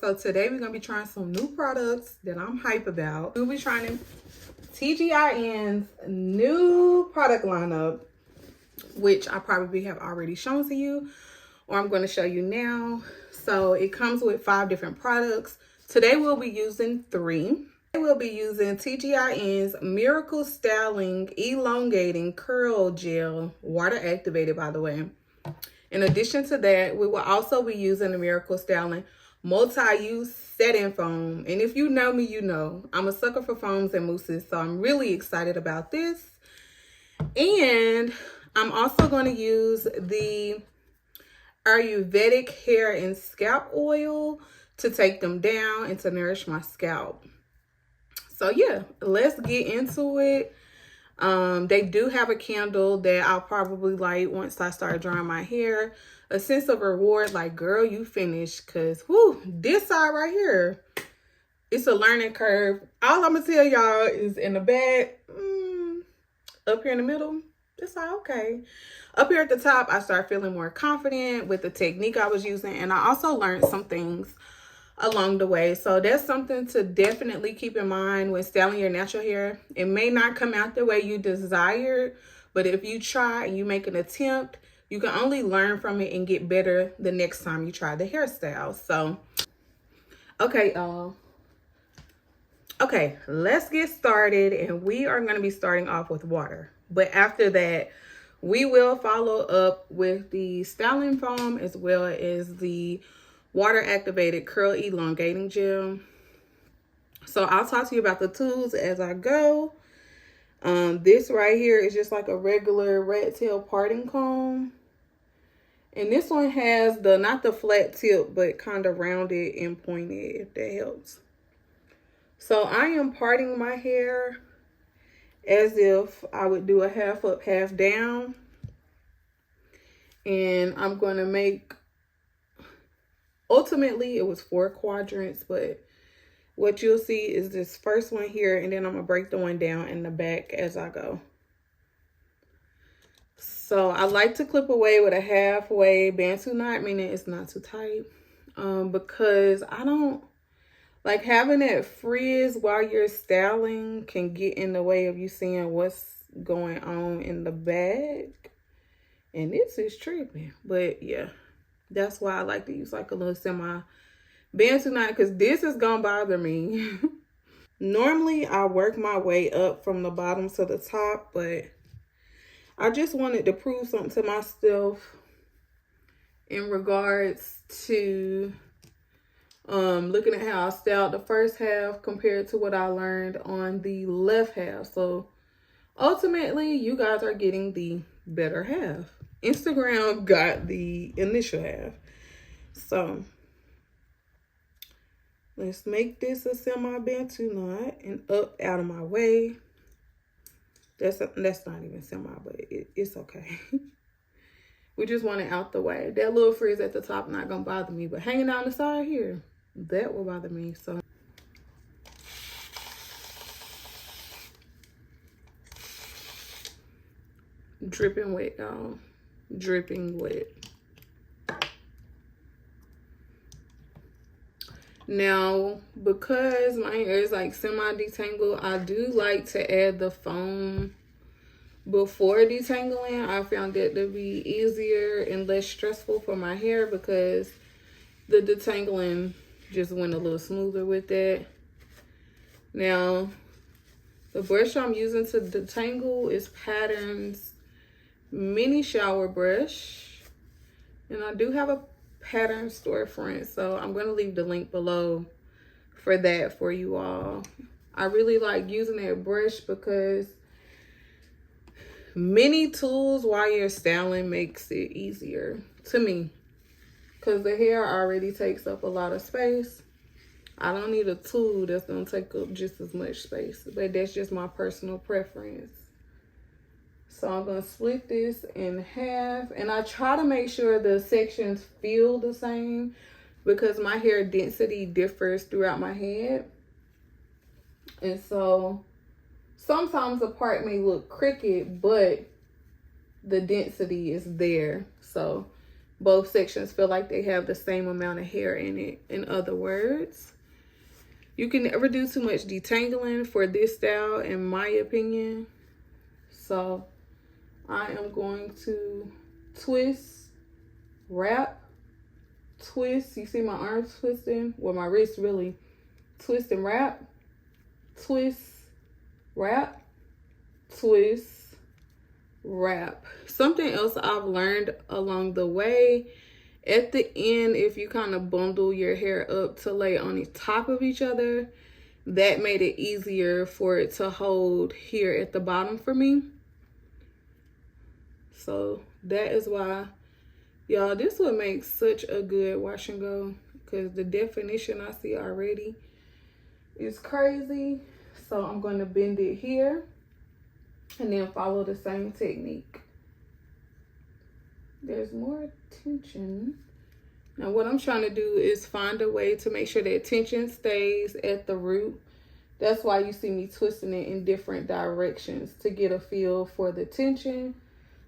So today we're gonna be trying some new products that I'm hype about. We'll be trying TGIn's new product lineup, which I probably have already shown to you, or I'm gonna show you now. So it comes with 5 different products. Today we'll be using 3. We'll be using TGIn's Miracle Styling Elongating Curl Gel, water activated by the way. In addition to that, we will also be using the Miracle Styling Multi-Use Setting Foam. And if you know me, you know I'm a sucker for foams and mousses, so I'm really excited about this. And I'm also going to use the Ayurvedic hair and scalp oil to take them down and to nourish my scalp. So yeah, let's get into it. They do have a candle that I'll probably light once I start drying my hair. A sense of reward, like, girl, you finished. Because, whoo, this side right here, it's a learning curve. All I'm going to tell y'all is in the back, up here in the middle, it's all okay. Up here at the top, I start feeling more confident with the technique I was using. And I also learned some things along the way. So that's something to definitely keep in mind when styling your natural hair. It may not come out the way you desired, but if you try and you make an attempt, you can only learn from it and get better the next time you try the hairstyle. So, okay, y'all. Okay, let's get started. And we are going to be starting off with water. But after that, we will follow up with the styling foam as well as the water activated curl elongating gel. So I'll talk to you about the tools as I go. This right here is just like a regular rat tail parting comb. And this one has the, not the flat tip, but kind of rounded and pointed, if that helps. So I am parting my hair as if I would do a half up, half down. And I'm going to make, ultimately it was 4 quadrants, but what you'll see is this first one here, and then I'm gonna break the one down in the back as I go. So I like to clip away with a halfway bantu knot, meaning it's not too tight, because I don't like having that frizz while you're styling can get in the way of you seeing what's going on in the back. And this is tripping, but yeah. That's why I like to use like a little semi bantu knot, because this is gonna bother me. Normally I work my way up from the bottom to the top, but I just wanted to prove something to myself in regards to looking at how I styled the first half compared to what I learned on the left half. So ultimately you guys are getting the better half. Instagram got the initial half. So let's make this a semi bantu knot and up out of my way. That's not even semi, but it's okay. We just want it out the way. That little frizz at the top not gonna bother me, but hanging down the side here, that will bother me. So dripping wet, y'all. Dripping wet. Now, because my hair is like semi-detangled, I do like to add the foam before detangling. I found that to be easier and less stressful for my hair because the detangling just went a little smoother with that. Now, the brush I'm using to detangle is Pattern's mini shower brush, and I do have a Pattern Storefront, so I'm going to leave the link below for that for you all. I really like using that brush because many tools while you're styling makes it easier to me, because the hair already takes up a lot of space. I don't need a tool that's going to take up just as much space, but that's just my personal preference. So I'm going to split this in half, and I try to make sure the sections feel the same because my hair density differs throughout my head. And so sometimes the part may look crooked, but the density is there. So both sections feel like they have the same amount of hair in it. In other words, you can never do too much detangling for this style, in my opinion. So I am going to twist, wrap, twist. You see my arms twisting? Well, my wrist really. Twist and wrap, twist, wrap, twist, wrap. Something else I've learned along the way, at the end, if you kind of bundle your hair up to lay on the top of each other, that made it easier for it to hold here at the bottom for me. So that is why, y'all, this would make such a good wash and go, because the definition I see already is crazy. So I'm going to bend it here and then follow the same technique. There's more tension. Now what I'm trying to do is find a way to make sure that tension stays at the root. That's why you see me twisting it in different directions, to get a feel for the tension.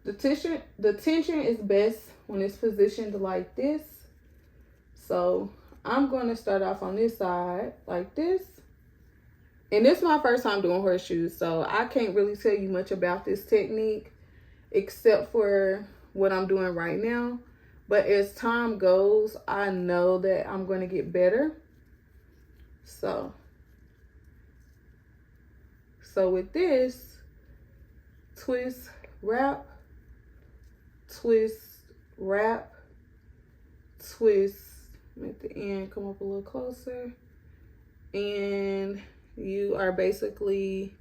The tension is best when it's positioned like this. So I'm going to start off on this side like this. And this is my first time doing horseshoes, so I can't really tell you much about this technique except for what I'm doing right now. But as time goes, I know that I'm going to get better. So with this, twist, wrap, twist, wrap, twist. At the end, come up a little closer. And you are basically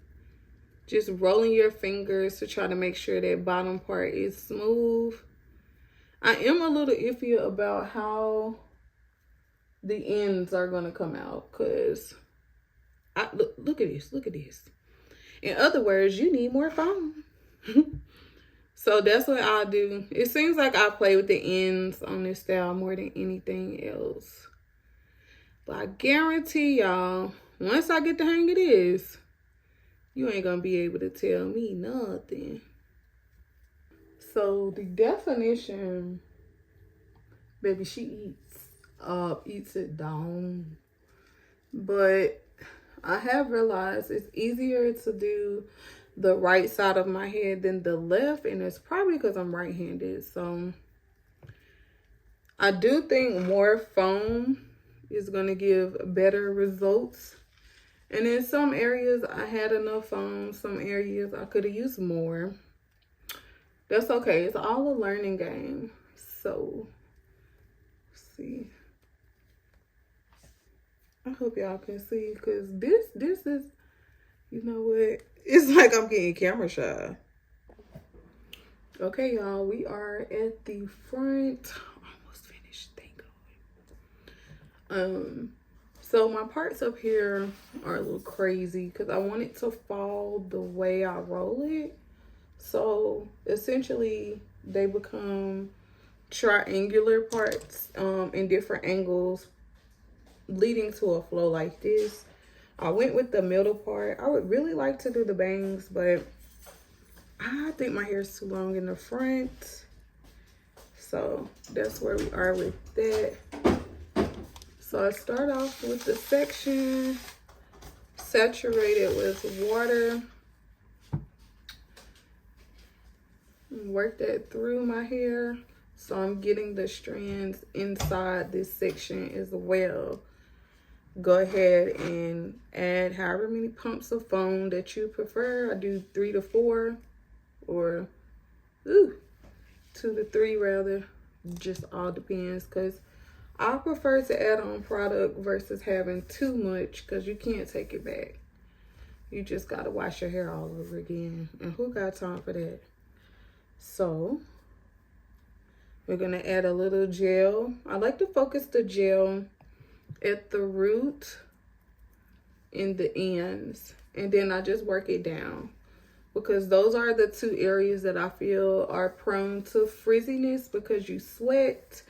just rolling your fingers to try to make sure that bottom part is smooth. I am a little iffy about how the ends are going to come out, because look at this. In other words, you need more foam. So that's what I'll do. It seems like I play with the ends on this style more than anything else. But I guarantee y'all, once I get the hang of this, you ain't gonna be able to tell me nothing. So the definition, baby, she eats it down. But I have realized it's easier to do the right side of my head than the left, and it's probably because I'm right-handed. So I do think more foam is going to give better results. And in some areas I had enough foam, some areas I could have used more. That's okay. It's all a learning game. So let's see. I hope y'all can see, because this is, you know what? It's like I'm getting camera shy. Okay, y'all, we are at the front. Almost finished, thank God. So my parts up here are a little crazy because I want it to fall the way I roll it. So essentially they become triangular parts in different angles, leading to a flow like this. I went with the middle part. I would really like to do the bangs, but I think my hair is too long in the front. So that's where we are with that. So I start off with the section, saturate it with water. Work that through my hair. So I'm getting the strands inside this section as well. Go ahead and add however many pumps of foam that you prefer. I do 3 to 4 or 2 to 3 rather. Just all depends, because I prefer to add on product versus having too much, because you can't take it back. You just got to wash your hair all over again. And who got time for that? So we're going to add a little gel. I like to focus the gel at the root in the ends, and then I just work it down, because those are the 2 areas that I feel are prone to frizziness, because you sweat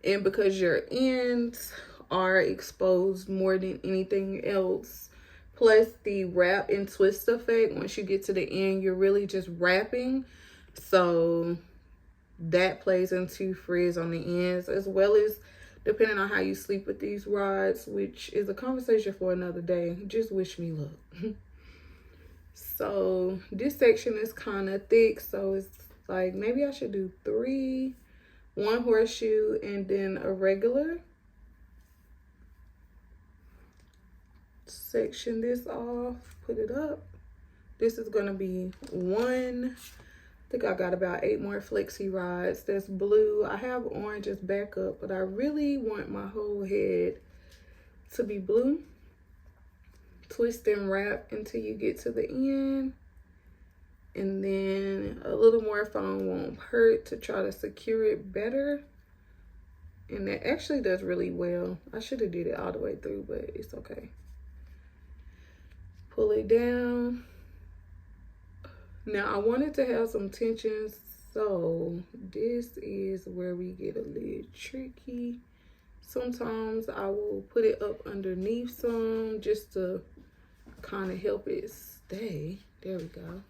and because your ends are exposed more than anything else. Plus the wrap and twist effect. Once you get to the end, you're really just wrapping, so that plays into frizz on the ends, as well as depending on how you sleep with these rods, which is a conversation for another day. Just wish me luck. So this section is kind of thick, so it's like maybe I should do 3, 1 horseshoe, and then a regular. Section this off, put it up. This is gonna be 1. I think I got about 8 more Flexi rods. That's blue. I have orange as backup, but I really want my whole head to be blue. Twist and wrap until you get to the end. And then a little more foam won't hurt to try to secure it better. And that actually does really well. I should have did it all the way through, but it's okay. Pull it down. Now I wanted to have some tension, so this is where we get a little tricky. Sometimes I will put it up underneath some just to kind of help it stay. There we go.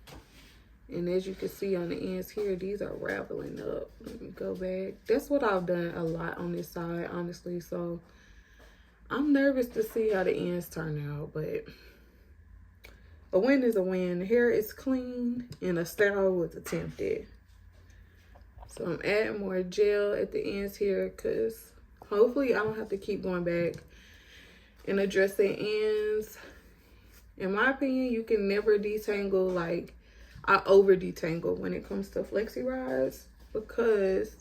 And as you can see on the ends here, these are raveling up. Let me go back. That's what I've done a lot on this side, honestly. So I'm nervous to see how the ends turn out, but a win is a win. The hair is clean and a style was attempted. So I'm adding more gel at the ends here because hopefully I don't have to keep going back and addressing ends. In my opinion, you can never detangle. Like, I over detangle when it comes to Flexi rods because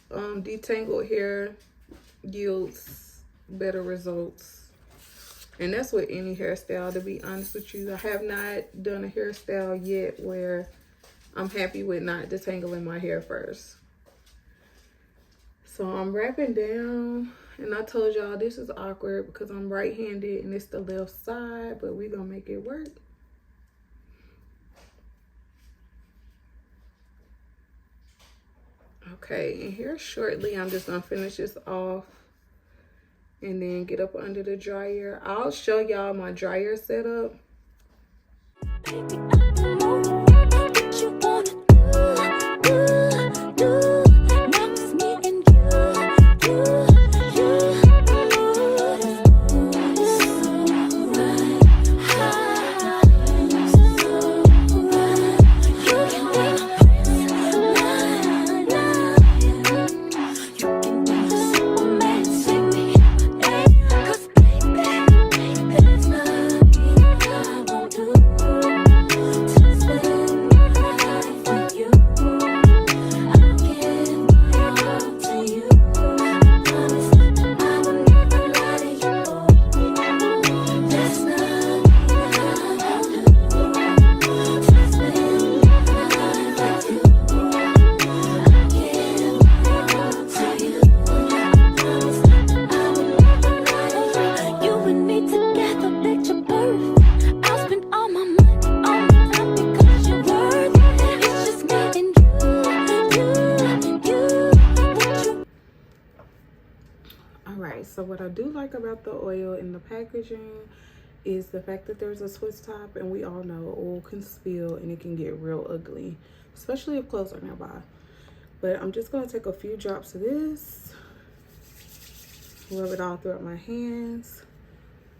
detangled hair yields better results. And that's with any hairstyle, to be honest with you. I have not done a hairstyle yet where I'm happy with not detangling my hair first. So I'm wrapping down, and I told y'all this is awkward because I'm right-handed and it's the left side, but we're gonna make it work. Okay, and here shortly, I'm just gonna finish this off and then get up under the dryer. I'll show y'all my dryer setup. So what I do like about the oil in the packaging is the fact that there's a Swiss top, and we all know oil can spill and it can get real ugly, especially if clothes are nearby. But I'm just gonna take a few drops of this, rub it all throughout my hands,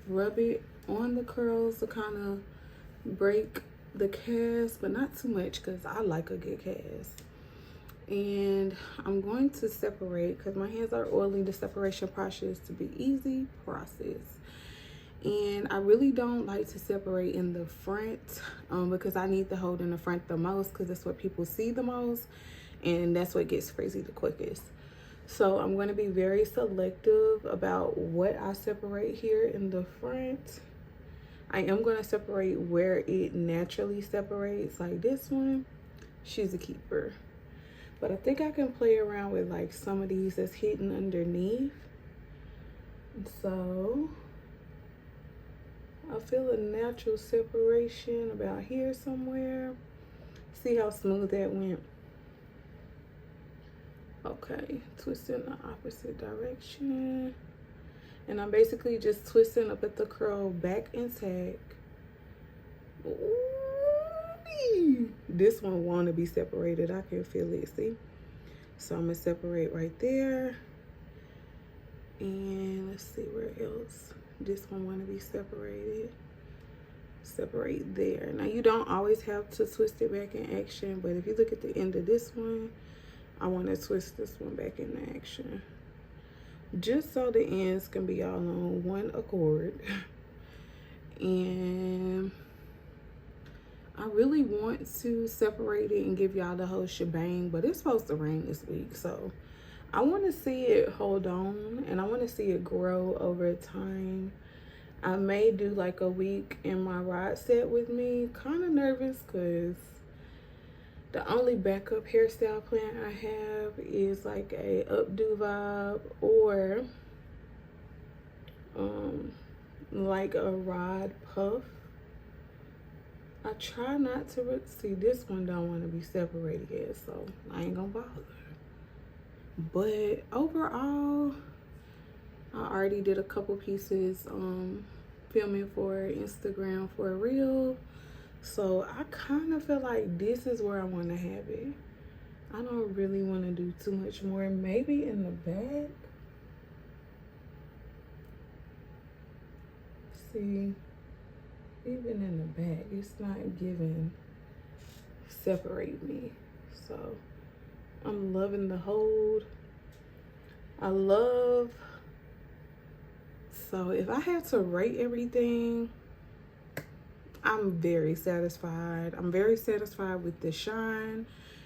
rub it on the curls to kind of break the cast, but not too much because I like a good cast. And I'm going to separate because my hands are oily. The separation process to be easy process, and I really don't like to separate in the front because I need to hold in the front the most because that's what people see the most, and that's what gets frizzy the quickest. So I'm going to be very selective about what I separate here in the front. I am going to separate where it naturally separates, like this one. She's a keeper. But I think I can play around with like some of these that's hidden underneath. So I feel a natural separation about here somewhere. See how smooth that went. Okay, twist in the opposite direction. And I'm basically just twisting up at the curl back intact. Ooh, This one want to be separated. I can feel it, see? So I'm gonna separate right there. And let's see where else. This one want to be separated. Separate there. Now you don't always have to twist it back in action, but if you look at the end of this one, I want to twist this one back in action, just so the ends can be all on one accord. And I really want to separate it and give y'all the whole shebang, but it's supposed to rain this week, so I want to see it hold on, and I want to see it grow over time. I may do like a week in my rod set with me. Kind of nervous because the only backup hairstyle plan I have is like a updo vibe or like a rod puff. I try not to see this one don't want to be separated yet, so I ain't gonna bother. But overall, I already did a couple pieces filming for Instagram for a reel, so I kind of feel like this is where I want to have it. I don't really want to do too much more. Maybe in the back. See, even in the back, it's not giving separate me. So I'm loving the hold. So if I had to rate everything, I'm very satisfied. I'm very satisfied with the shine.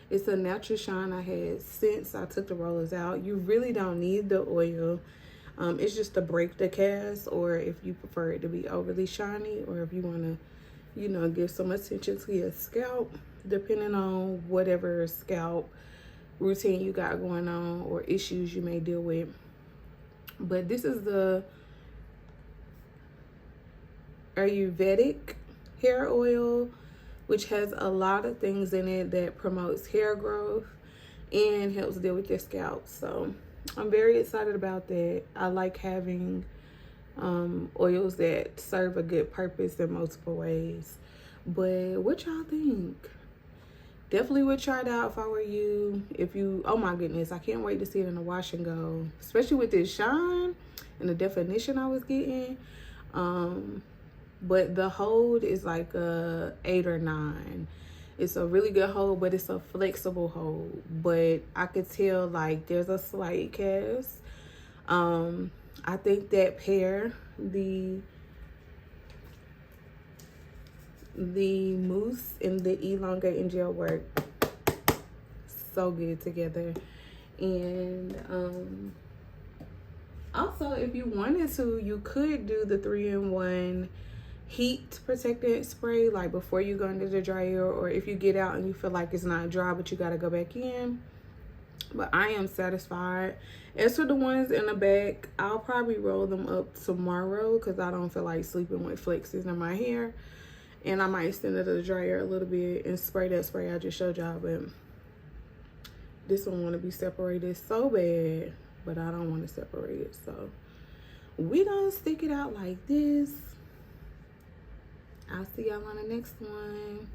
It's a natural shine I had since I took the rollers out. You really don't need the oil. It's just to break the cast, or if you prefer it to be overly shiny, or if you want to, you know, give some attention to your scalp, depending on whatever scalp routine you got going on or issues you may deal with. But this is the Ayurvedic hair oil, which has a lot of things in it that promotes hair growth and helps deal with your scalp. So I'm very excited about that. I like having oils that serve a good purpose in multiple ways. But what y'all think? Definitely would try it out if I were you. If you, oh my goodness, I can't wait to see it in the wash and go, especially with this shine and the definition I was getting. But the hold is like a 8 or 9. It's a really good hold, but it's a flexible hold. But I could tell like there's a slight cast. I think that pair, the mousse and the elongate and gel work so good together. And also, if you wanted to, you could do the 3-in-1 heat protectant spray like before you go into the dryer, or if you get out and you feel like it's not dry but you got to go back in. But I am satisfied. As for the ones in the back, I'll probably roll them up tomorrow because I don't feel like sleeping with flexes in my hair. And I might send it to the dryer a little bit and spray that spray I just showed y'all. But this one want to be separated so bad, but I don't want to separate it. So we gonna stick it out like this. I'll see y'all on the next one.